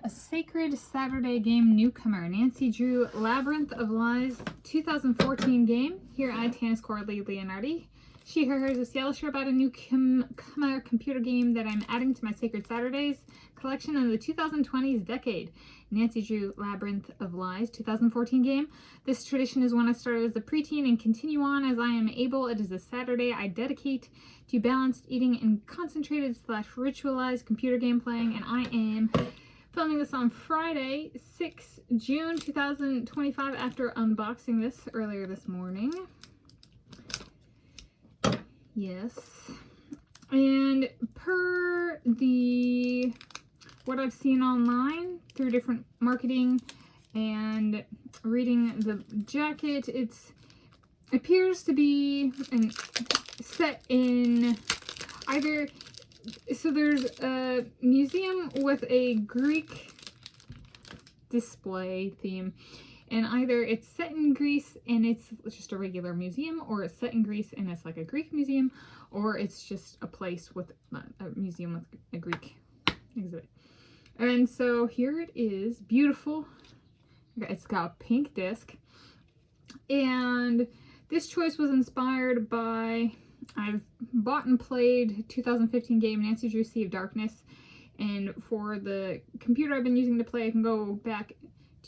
A Sacred Saturday Game Newcomer, Nancy Drew, Labyrinth of Lies, 2014 game. Here I, Tanis Coralee Leonhardi. She, her, hers is yellow. Share about a newcomer computer game that I'm adding to my Sacred Saturdays collection of the 2020s decade. Nancy Drew, Labyrinth of Lies, 2014 game. This tradition is one I started as a preteen and continue on as I am able. It is a Saturday I dedicate to balanced eating and concentrated / ritualized computer game playing, and I am filming this on Friday, 6 June 2025 after unboxing this earlier this morning. Yes. And per what I've seen online through different marketing and reading the jacket, it appears to be set in either... So there's a museum with a Greek display theme, and either it's set in Greece and it's just a regular museum, or it's set in Greece and it's like a Greek museum, or it's just a place with a museum with a Greek exhibit. And so here it is, beautiful. It's got a pink disc, and this choice was inspired by... I've bought and played 2015 game Nancy Drew Sea of Darkness, and for the computer I've been using to play, I can go back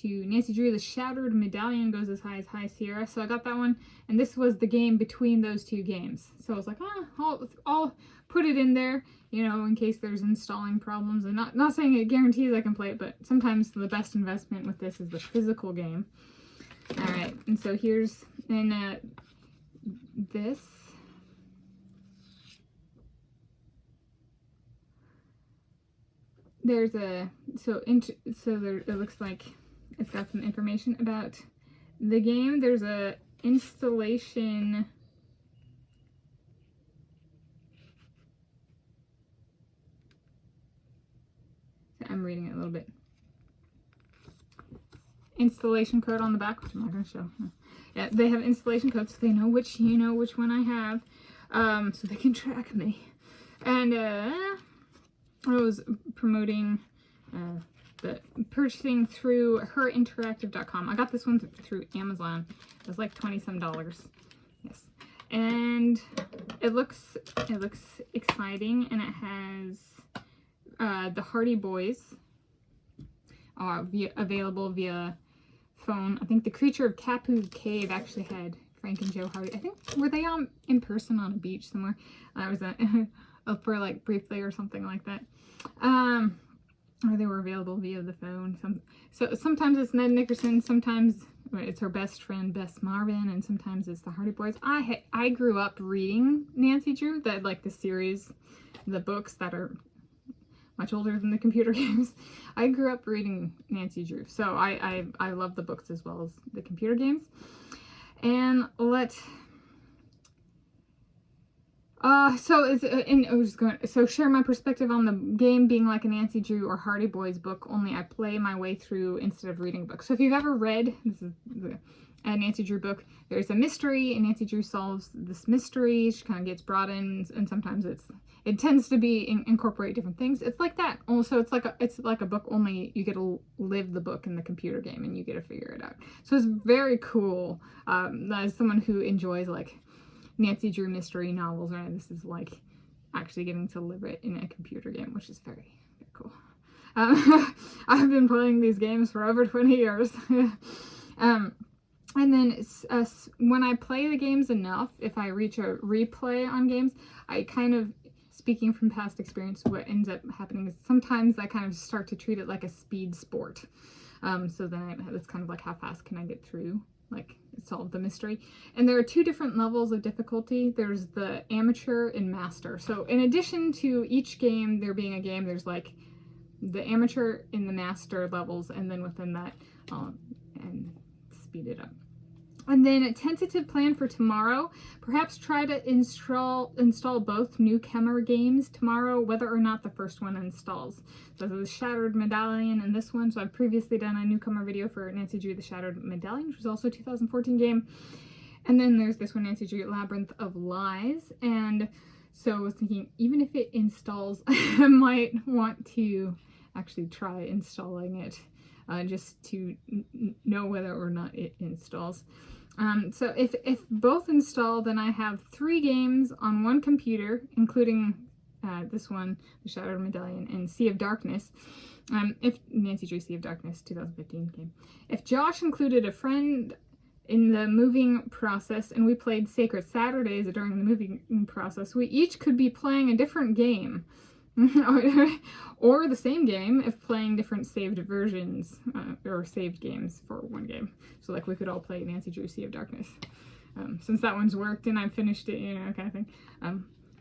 to Nancy Drew. The Shattered Medallion goes as high as High Sierra, so I got that one, and this was the game between those two games. So I was like, I'll put it in there, you know, in case there's installing problems. And not saying it guarantees I can play it, but sometimes the best investment with this is the physical game. All right, and so here's this. There's a, it looks like it's got some information about the game. There's a installation. I'm reading it a little bit. Installation code on the back, which I'm not going to show. Yeah, they have installation codes, so they know which one I have, so they can track me. And I was promoting the purchasing through herinteractive.com. I got this one through Amazon. It was like $20-some. Yes. And it looks exciting, and it has the Hardy Boys available via phone. I think the Creature of Kapu Cave actually had Frank and Joe Hardy. I think, were they in person on a beach somewhere? I was for like briefly or something like that. Or they were available via the phone. So sometimes it's Ned Nickerson, sometimes it's her best friend Bess Marvin, and sometimes it's the Hardy Boys. I grew up reading Nancy Drew, the series, the books that are much older than the computer games. I grew up reading Nancy Drew, so I love the books as well as the computer games. And so share my perspective on the game being like a Nancy Drew or Hardy Boys book, only I play my way through instead of reading a book. So if you've ever read, this is a Nancy Drew book, there's a mystery, and Nancy Drew solves this mystery. She kind of gets brought in, and sometimes it tends to be incorporate different things. It's like that. Also, it's like a book, only you get to live the book in the computer game, and you get to figure it out. So it's very cool. As someone who enjoys like Nancy Drew mystery novels, right? This is like actually getting to live it in a computer game, which is very, very cool. I've been playing these games for over 20 years. And then when I play the games enough, if I reach a replay on games, I kind of, speaking from past experience, what ends up happening is sometimes I kind of start to treat it like a speed sport. So then it's kind of like, how fast can I get through, like, solve the mystery. And there are two different levels of difficulty. There's the amateur and master. So in addition to each game there being a game, there's like the amateur and the master levels, and then within that, and speed it up. And then a tentative plan for tomorrow, perhaps try to install both newcomer games tomorrow, whether or not the first one installs. So the Shattered Medallion and this one. So I've previously done a newcomer video for Nancy Drew, the Shattered Medallion, which was also a 2014 game. And then there's this one, Nancy Drew, Labyrinth of Lies. And so I was thinking, even if it installs, I might want to actually try installing it just to know whether or not it installs. So if both install, then I have 3 games on one computer, including this one, The Shattered Medallion, and Sea of Darkness. If Nancy Drew Sea of Darkness, 2015 game. If Josh included a friend in the moving process and we played Sacred Saturdays during the moving process, we each could be playing a different game. Or the same game if playing different saved versions or saved games for one game. So like we could all play Nancy Drew Sea of Darkness. Since that one's worked and I've finished it, you know, kind of thing.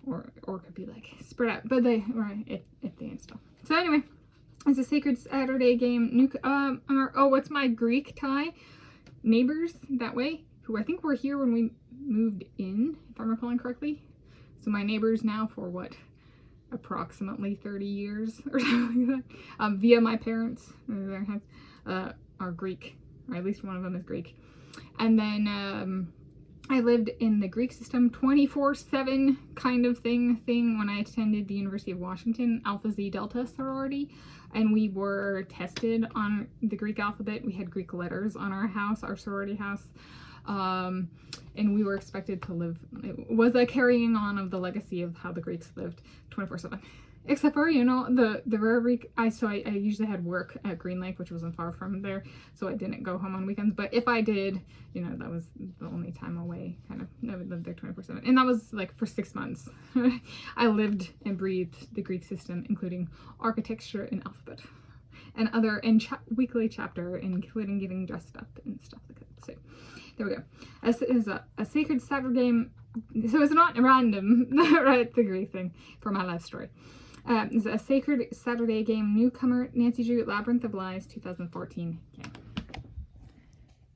Or it could be like spread out, but if they install. So anyway, it's a Sacred Saturday game. What's my Greek tie? Neighbors that way, who I think were here when we moved in, if I'm recalling correctly. So my neighbors now for what? Approximately 30 years or something like that, via my parents, are Greek, or at least one of them is Greek. And then I lived in the Greek system 24/7 kind of thing when I attended the University of Washington Alpha Zeta Delta sorority, and we were tested on the Greek alphabet. We had Greek letters on our house, our sorority house. And we were expected to live, it was a carrying on of the legacy of how the Greeks lived 24/7. Except for, you know, the rare week, I usually had work at Green Lake, which wasn't far from there, so I didn't go home on weekends. But if I did, you know, that was the only time away, kind of. I would live there 24/7. And that was like for 6 months. I lived and breathed the Greek system, including architecture and alphabet. And weekly chapter, including getting dressed up and stuff like that. So there we go. This is a Sacred Saturday game, so it's not random, right? The Greek thing for my life story. It's a Sacred Saturday game, newcomer, Nancy Drew, Labyrinth of Lies, 2014 game.